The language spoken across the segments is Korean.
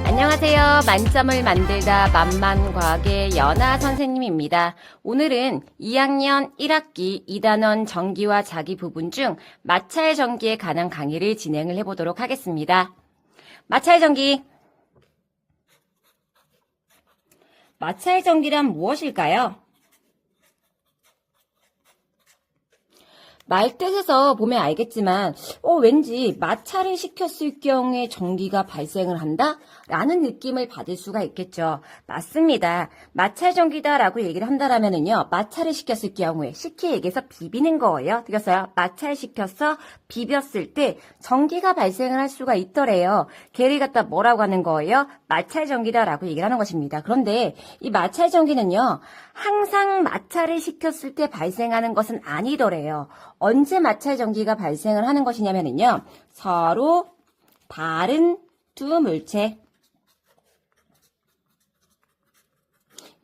안녕하세요. 만점을 만들다 만만과학의 연아 선생님입니다. 오늘은 2학년 1학기 2단원 전기와 자기 부분 중 마찰 전기에 관한 강의를 진행을 해보도록 하겠습니다. 마찰 전기. 마찰 전기란 무엇일까요? 말뜻에서 보면 알겠지만 왠지 마찰을 시켰을 경우에 전기가 발생을 한다? 라는 느낌을 받을 수가 있겠죠. 맞습니다. 마찰 전기다라고 얘기를 한다라면은요. 마찰을 시켰을 경우에 쉽게 얘기해서 비비는 거예요. 되겠어요? 마찰시켜서 비볐을 때 전기가 발생을 할 수가 있더래요. 걔를 갖다 뭐라고 하는 거예요? 마찰 전기다라고 얘기를 하는 것입니다. 그런데 이 마찰 전기는요. 항상 마찰을 시켰을 때 발생하는 것은 아니더래요. 언제 마찰 전기가 발생을 하는 것이냐면요. 서로 다른 두 물체.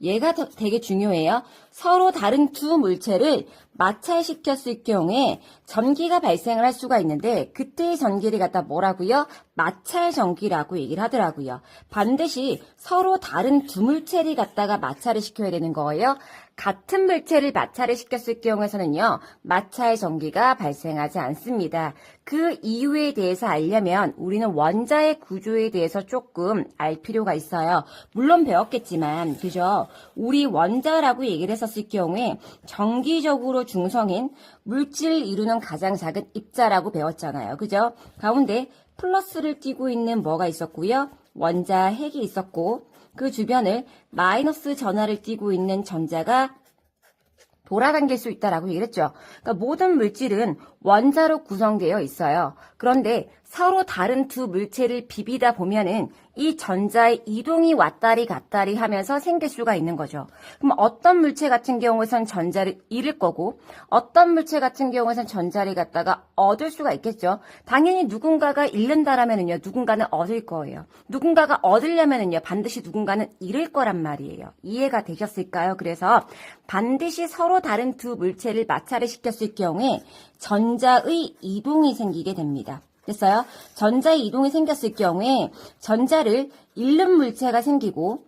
얘가 되게 중요해요. 서로 다른 두 물체를 마찰시켰을 경우에 전기가 발생을 할 수가 있는데 그때의 전기를 갖다 뭐라고요? 마찰 전기라고 얘기를 하더라고요. 반드시 서로 다른 두 물체를 갖다가 마찰을 시켜야 되는 거예요. 같은 물체를 마찰을 시켰을 경우에서는요. 마찰 전기가 발생하지 않습니다. 그 이유에 대해서 알려면 우리는 원자의 구조에 대해서 조금 알 필요가 있어요. 물론 배웠겠지만 그죠? 우리 원자라고 얘기를 했었을 경우에 정기적으로 중성인 물질을 이루는 가장 작은 입자라고 배웠잖아요. 그죠? 가운데 플러스를 띠고 있는 뭐가 있었고요. 원자 핵이 있었고 그 주변을 마이너스 전하를 띠고 있는 전자가 돌아다닐 수 있다라고 얘기를 했죠. 그러니까 모든 물질은 원자로 구성되어 있어요. 그런데 서로 다른 두 물체를 비비다 보면은 이 전자의 이동이 왔다리 갔다리 하면서 생길 수가 있는 거죠. 그럼 어떤 물체 같은 경우에선 전자를 잃을 거고 어떤 물체 같은 경우에선 전자를 갖다가 얻을 수가 있겠죠. 당연히 누군가가 잃는다라면은요. 누군가는 얻을 거예요. 누군가가 얻으려면은요. 반드시 누군가는 잃을 거란 말이에요. 이해가 되셨을까요? 그래서 반드시 서로 다른 두 물체를 마찰을 시켰을 경우에 전자의 이동이 생기게 됩니다. 됐어요? 전자의 이동이 생겼을 경우에 전자를 잃는 물체가 생기고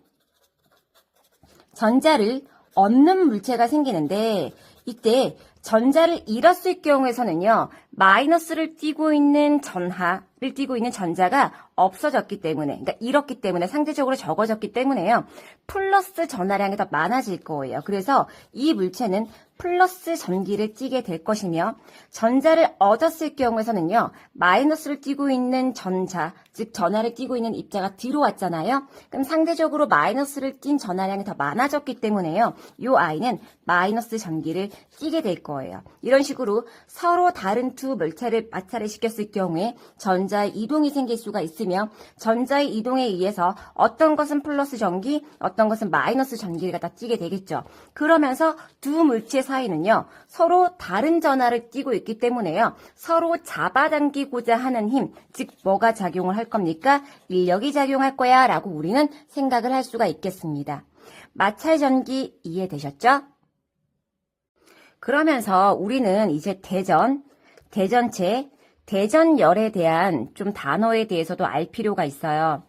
전자를 얻는 물체가 생기는데 이때 전자를 잃었을 경우에서는요. 마이너스를 띠고 있는 전하를 띠고 있는 전자가 없어졌기 때문에 그러니까 잃었기 때문에 상대적으로 적어졌기 때문에요. 플러스 전하량이 더 많아질 거예요. 그래서 이 물체는 플러스 전기를 띠게 될 것이며 전자를 얻었을 경우에서는요. 마이너스를 띠고 있는 전자, 즉 전하를 띠고 있는 입자가 뒤로 왔잖아요. 그럼 상대적으로 마이너스를 띈 전하량이 더 많아졌기 때문에요. 이 아이는 마이너스 전기를 띠게 될 거예요. 이런 식으로 서로 다른 두 물체를 마찰을 시켰을 경우에 전자의 이동이 생길 수가 있으며 전자의 이동에 의해서 어떤 것은 플러스 전기, 어떤 것은 마이너스 전기를 갖다 띠게 되겠죠. 그러면서 두 물체 사이는요. 서로 다른 전하를 띠고 있기 때문에요. 서로 잡아당기고자 하는 힘, 즉 뭐가 작용을 할 겁니까? 인력이 작용할 거야 라고 우리는 생각을 할 수가 있겠습니다. 마찰 전기 이해되셨죠? 그러면서 우리는 이제 대전체, 대전열에 대한 좀 단어에 대해서도 알 필요가 있어요.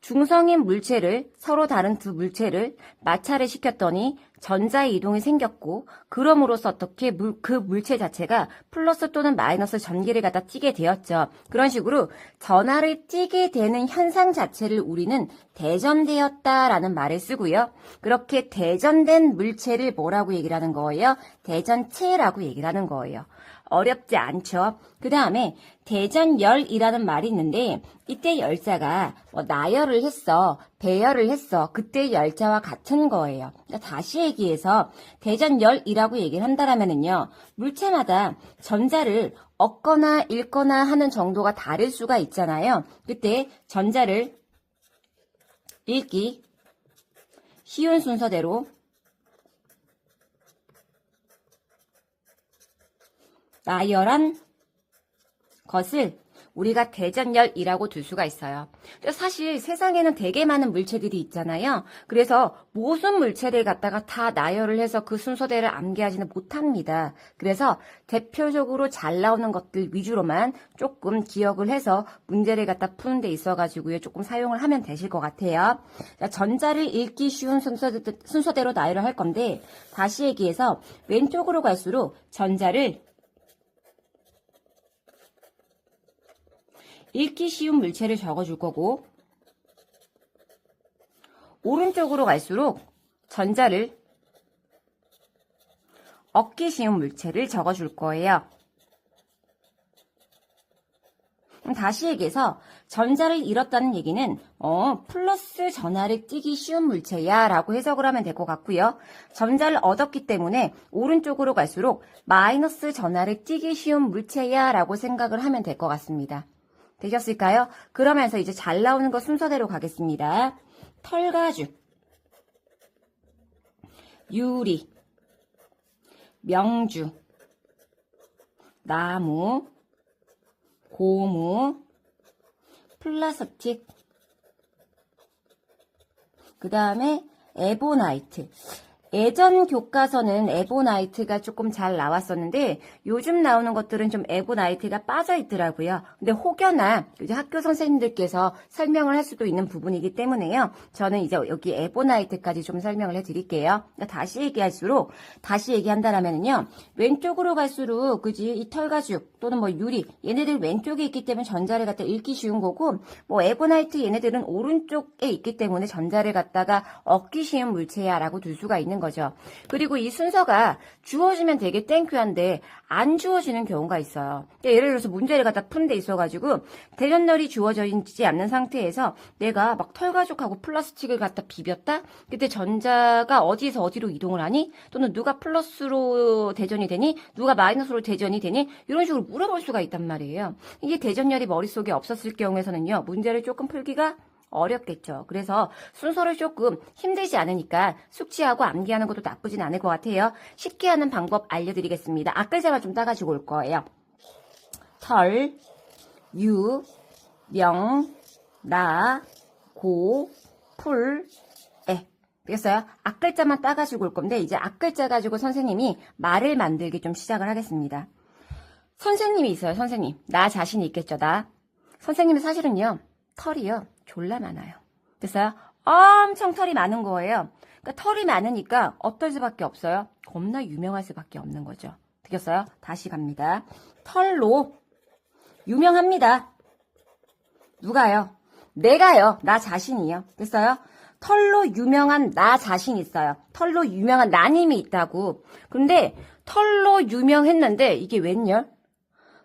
중성인 물체를 서로 다른 두 물체를 마찰을 시켰더니 전자의 이동이 생겼고 그럼으로써 어떻게 그 물체 자체가 플러스 또는 마이너스 전기를 갖다 띠게 되었죠. 그런 식으로 전하를 띠게 되는 현상 자체를 우리는 대전되었다라는 말을 쓰고요. 그렇게 대전된 물체를 뭐라고 얘기를 하는 거예요? 대전체라고 얘기를 하는 거예요. 어렵지 않죠. 그 다음에 대전열이라는 말이 있는데 이때 열자가 나열을 했어, 배열을 했어. 그때 열자와 같은 거예요. 그러니까 다시 얘기해서 대전열이라고 얘기를 한다라면은요. 물체마다 전자를 얻거나 잃거나 하는 정도가 다를 수가 있잖아요. 그때 전자를 읽기 쉬운 순서대로 나열한 것을 우리가 대전열이라고 둘 수가 있어요. 사실 세상에는 되게 많은 물체들이 있잖아요. 그래서 모든 물체를 갖다가 다 나열을 해서 그 순서대로 암기하지는 못합니다. 그래서 대표적으로 잘 나오는 것들 위주로만 조금 기억을 해서 문제를 갖다 푸는 데 있어가지고요. 조금 사용을 하면 되실 것 같아요. 자, 전자를 읽기 쉬운 순서대로 나열을 할 건데 다시 얘기해서 왼쪽으로 갈수록 전자를 읽기 쉬운 물체를 적어줄 거고 오른쪽으로 갈수록 전자를 얻기 쉬운 물체를 적어줄 거예요. 그럼 다시 얘기해서 전자를 잃었다는 얘기는 플러스 전하를 띄기 쉬운 물체야 라고 해석을 하면 될 것 같고요. 전자를 얻었기 때문에 오른쪽으로 갈수록 마이너스 전하를 띄기 쉬운 물체야 라고 생각을 하면 될 것 같습니다. 되셨을까요? 그러면서 이제 잘 나오는 거 순서대로 가겠습니다. 털가죽, 유리, 명주, 나무, 고무, 플라스틱, 그 다음에 에보나이트. 예전 교과서는 에보나이트가 조금 잘 나왔었는데 요즘 나오는 것들은 좀 에보나이트가 빠져 있더라고요. 근데 혹여나 이제 학교 선생님들께서 설명을 할 수도 있는 부분이기 때문에요. 저는 이제 여기 에보나이트까지 좀 설명을 해드릴게요. 다시 얘기한다라면요. 왼쪽으로 갈수록 그지 이 털가죽 또는 뭐 유리 얘네들 왼쪽에 있기 때문에 전자를 갖다 읽기 쉬운 거고 뭐 에보나이트 얘네들은 오른쪽에 있기 때문에 전자를 갖다가 얻기 쉬운 물체야라고 둘 수가 있는 거죠. 그리고 이 순서가 주어지면 되게 땡큐한데 안 주어지는 경우가 있어요. 그러니까 예를 들어서 문제를 갖다 푼 데 있어가지고 대전열이 주어져 있지 않는 상태에서 내가 막 털가죽하고 플라스틱을 갖다 비볐다? 그때 전자가 어디에서 어디로 이동을 하니? 또는 누가 플러스로 대전이 되니? 누가 마이너스로 대전이 되니? 이런 식으로 물어볼 수가 있단 말이에요. 이게 대전열이 머릿속에 없었을 경우에서는요. 문제를 조금 풀기가 어렵겠죠. 그래서 순서를 조금 힘들지 않으니까 숙지하고 암기하는 것도 나쁘진 않을 것 같아요. 쉽게 하는 방법 알려드리겠습니다. 앞글자만 좀 따가지고 올 거예요. 털, 유, 명, 나, 고, 풀, 에. 되겠어요? 앞글자만 따가지고 올 건데 이제 앞글자 가지고 선생님이 말을 만들기 좀 시작을 하겠습니다. 선생님이 있어요. 선생님. 나 자신이 있겠죠. 나. 선생님은 사실은요. 털이요. 졸라 많아요. 됐어요? 엄청 털이 많은 거예요. 그러니까 털이 많으니까 어떨 수밖에 없어요? 겁나 유명할 수밖에 없는 거죠. 되겠어요? 다시 갑니다. 털로 유명합니다. 누가요? 내가요. 나 자신이요. 됐어요? 털로 유명한 나 자신 있어요. 털로 유명한 나님이 있다고. 근데 털로 유명했는데 이게 웬열?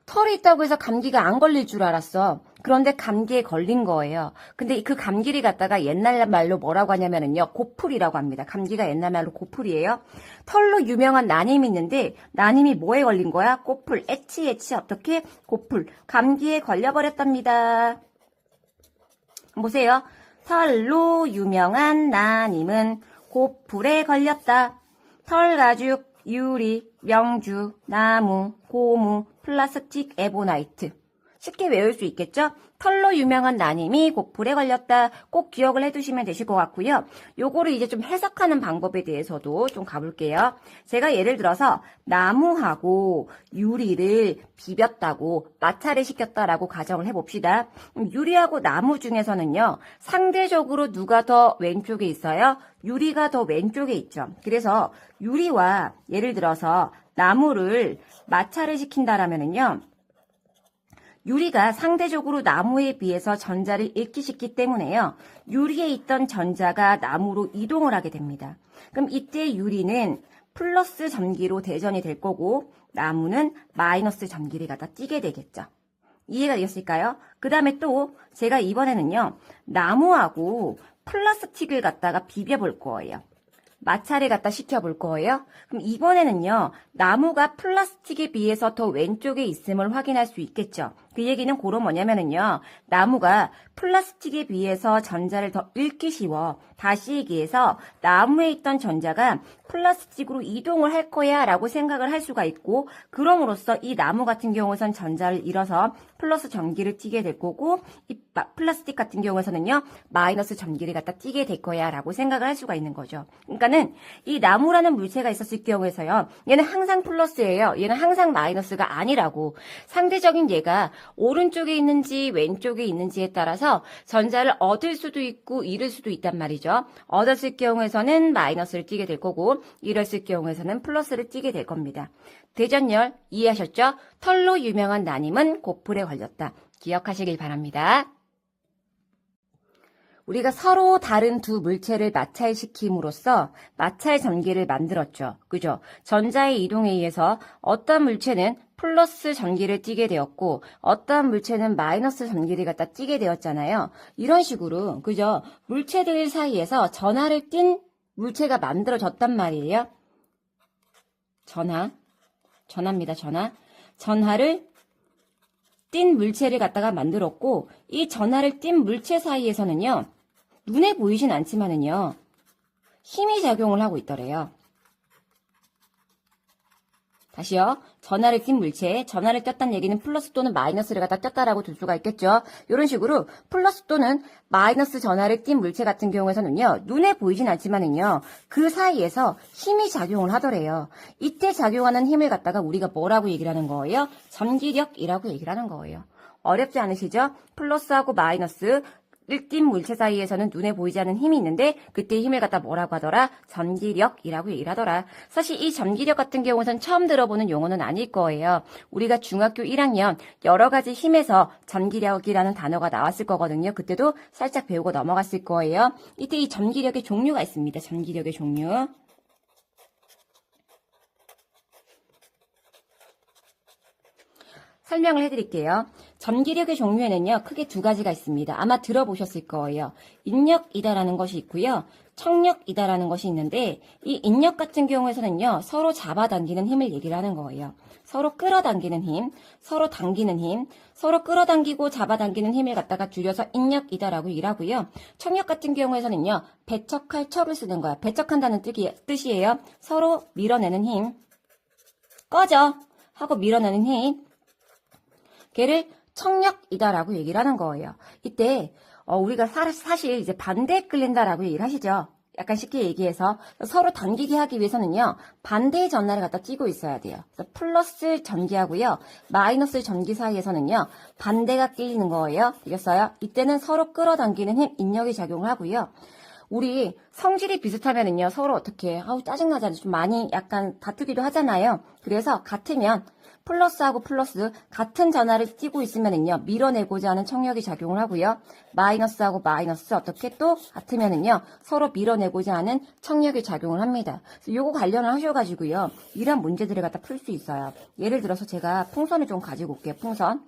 털이 있다고 해서 감기가 안 걸릴 줄 알았어. 그런데 감기에 걸린 거예요. 근데 그 감기를 갖다가 옛날 말로 뭐라고 하냐면은요. 고풀이라고 합니다. 감기가 옛날 말로 고풀이에요. 털로 유명한 나님이 있는데 나님이 뭐에 걸린 거야? 고풀. 애치 어떻게? 고풀. 감기에 걸려버렸답니다. 보세요. 털로 유명한 나님은 고풀에 걸렸다. 털가죽, 유리, 명주, 나무, 고무, 플라스틱, 에보나이트. 쉽게 외울 수 있겠죠? 털로 유명한 나님이 고풀에 걸렸다. 꼭 기억을 해두시면 되실 것 같고요. 요거를 이제 좀 해석하는 방법에 대해서도 좀 가볼게요. 제가 예를 들어서 나무하고 유리를 비볐다고 마찰을 시켰다라고 가정을 해봅시다. 유리하고 나무 중에서는요. 상대적으로 누가 더 왼쪽에 있어요? 유리가 더 왼쪽에 있죠. 그래서 유리와 예를 들어서 나무를 마찰을 시킨다라면은요. 유리가 상대적으로 나무에 비해서 전자를 읽기 쉽기 때문에요. 유리에 있던 전자가 나무로 이동을 하게 됩니다. 그럼 이때 유리는 플러스 전기로 대전이 될 거고 나무는 마이너스 전기를 갖다 띄게 되겠죠. 이해가 되셨을까요? 그 다음에 또 제가 이번에는요. 나무하고 플라스틱을 갖다가 비벼볼 거예요. 마찰을 갖다 시켜볼 거예요. 그럼 이번에는요. 나무가 플라스틱에 비해서 더 왼쪽에 있음을 확인할 수 있겠죠. 그 얘기는 고로 뭐냐면은요. 나무가 플라스틱에 비해서 전자를 더 잃기 쉬워. 다시 얘기해서 나무에 있던 전자가 플라스틱으로 이동을 할 거야 라고 생각을 할 수가 있고, 그럼으로써 이 나무 같은 경우에선 전자를 잃어서 플러스 전기를 띠게 될 거고, 이 플라스틱 같은 경우에서는요 마이너스 전기를 갖다 띠게 될 거야 라고 생각을 할 수가 있는 거죠. 그러니까는 이 나무라는 물체가 있었을 경우에서요, 얘는 항상 플러스예요. 얘는 항상 마이너스가 아니라고. 상대적인 얘가 오른쪽에 있는지 왼쪽에 있는지에 따라서 전자를 얻을 수도 있고 잃을 수도 있단 말이죠. 얻었을 경우에서는 마이너스를 띠게 될 거고, 잃었을 경우에서는 플러스를 띠게 될 겁니다. 대전열 이해하셨죠? 털로 유명한 난임은 고풀에 걸렸다. 기억하시길 바랍니다. 우리가 서로 다른 두 물체를 마찰시킴으로써 마찰 전기를 만들었죠. 그죠? 전자의 이동에 의해서 어떤 물체는 플러스 전기를 띠게 되었고 어떤 물체는 마이너스 전기를 갖다 띠게 되었잖아요. 이런 식으로 그죠? 물체들 사이에서 전하를 띤 물체가 만들어졌단 말이에요. 전하입니다. 전하를 띤 물체를 갖다가 만들었고, 이 전하를 띤 물체 사이에서는요, 눈에 보이진 않지만은요, 힘이 작용을 하고 있더래요. 다시요. 전하를 띈 물체에 전하를 꼈다는 얘기는 플러스 또는 마이너스를 갖다 꼈다라고 둘 수가 있겠죠. 이런 식으로 플러스 또는 마이너스 전하를 띈 물체 같은 경우에서는요. 눈에 보이진 않지만은요. 그 사이에서 힘이 작용을 하더래요. 이때 작용하는 힘을 갖다가 우리가 뭐라고 얘기를 하는 거예요? 전기력이라고 얘기를 하는 거예요. 어렵지 않으시죠? 플러스하고 마이너스 띈 물체 사이에서는 눈에 보이지 않는 힘이 있는데 그때 힘을 갖다 뭐라고 하더라? 전기력이라고 얘기를 하더라. 사실 이 전기력 같은 경우는 처음 들어보는 용어는 아닐 거예요. 우리가 중학교 1학년 여러 가지 힘에서 전기력이라는 단어가 나왔을 거거든요. 그때도 살짝 배우고 넘어갔을 거예요. 이때 이 전기력의 종류가 있습니다. 전기력의 종류. 설명을 해드릴게요. 전기력의 종류에는요. 크게 두 가지가 있습니다. 아마 들어보셨을 거예요. 인력이다라는 것이 있고요. 청력이다라는 것이 있는데 이 인력 같은 경우에서는요. 서로 잡아당기는 힘을 얘기를 하는 거예요. 서로 끌어당기는 힘, 서로 당기는 힘, 서로 끌어당기고 잡아당기는 힘을 갖다가 줄여서 인력이다라고 일하고요. 청력 같은 경우에서는요. 배척할 척을 쓰는 거야. 배척한다는 뜻이에요. 서로 밀어내는 힘, 꺼져 하고 밀어내는 힘, 걔를 청력이다라고 얘기를 하는 거예요. 이때 우리가 사실 이제 반대에 끌린다라고 얘기를 하시죠. 약간 쉽게 얘기해서 서로 당기게 하기 위해서는요. 반대의 전하를 갖다 띄고 있어야 돼요. 그래서 플러스 전기하고요. 마이너스 전기 사이에서는요. 반대가 끌리는 거예요. 이겼어요? 이때는 서로 끌어당기는 힘, 인력이 작용을 하고요. 우리 성질이 비슷하면은요. 서로 어떻게 짜증나잖아요. 좀 많이 약간 다투기도 하잖아요. 그래서 같으면 플러스하고 플러스 같은 전하를 띄고 있으면은요. 밀어내고자 하는 청력이 작용을 하고요. 마이너스하고 마이너스 어떻게 또 같으면은요. 서로 밀어내고자 하는 청력이 작용을 합니다. 그래서 요거 관련을 하셔가지고요. 이런 문제들을 갖다 풀 수 있어요. 예를 들어서 제가 풍선을 좀 가지고 올게요. 풍선.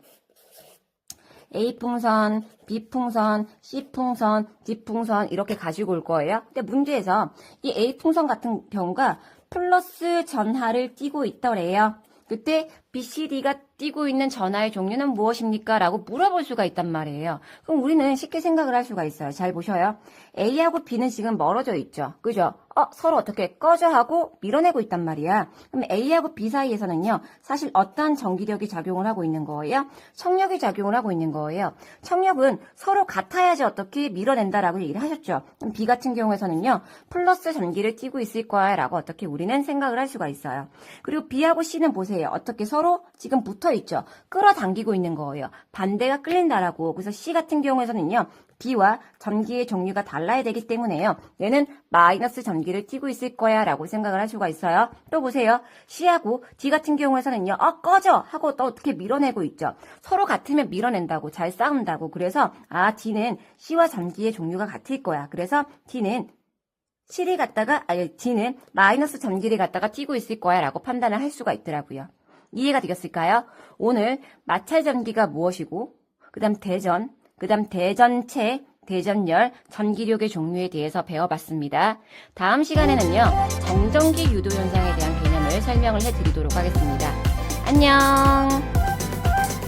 A풍선, B풍선, C풍선, D풍선 이렇게 가지고 올 거예요. 근데 문제에서 이 A풍선 같은 경우가 플러스 전하를 띄고 있더래요. 그때 B, C, D가 띄고 있는 전하의 종류는 무엇입니까? 라고 물어볼 수가 있단 말이에요. 그럼 우리는 쉽게 생각을 할 수가 있어요. 잘 보셔요. A하고 B는 지금 멀어져 있죠. 그죠? 서로 어떻게 꺼져 하고 밀어내고 있단 말이야. 그럼 A하고 B 사이에서는요. 사실 어떠한 전기력이 작용을 하고 있는 거예요? 청력이 작용을 하고 있는 거예요. 청력은 서로 같아야지 어떻게 밀어낸다라고 얘기를 하셨죠. 그럼 B 같은 경우에서는요. 플러스 전기를 띄고 있을 거야 라고 어떻게 우리는 생각을 할 수가 있어요. 그리고 B하고 C는 보세요. 어떻게 서로 지금 붙어 있죠. 끌어당기고 있는 거예요. 반대가 끌린다라고. 그래서 C 같은 경우에서는요. B와 전기의 종류가 달라야 되기 때문에요. 얘는 마이너스 전기를 띠고 있을 거야 라고 생각을 할 수가 있어요. 또 보세요. C하고 D 같은 경우에서는요. 꺼져 하고 또 어떻게 밀어내고 있죠. 서로 같으면 밀어낸다고 잘 싸운다고. 그래서 D는 C와 전기의 종류가 같을 거야. 그래서 D는 D는 마이너스 전기를 갖다가 띠고 있을 거야 라고 판단을 할 수가 있더라고요. 이해가 되겠을까요? 오늘 마찰 전기가 무엇이고 그 다음 대전체, 대전열, 전기력의 종류에 대해서 배워봤습니다. 다음 시간에는요. 정전기 유도 현상에 대한 개념을 설명을 해드리도록 하겠습니다. 안녕.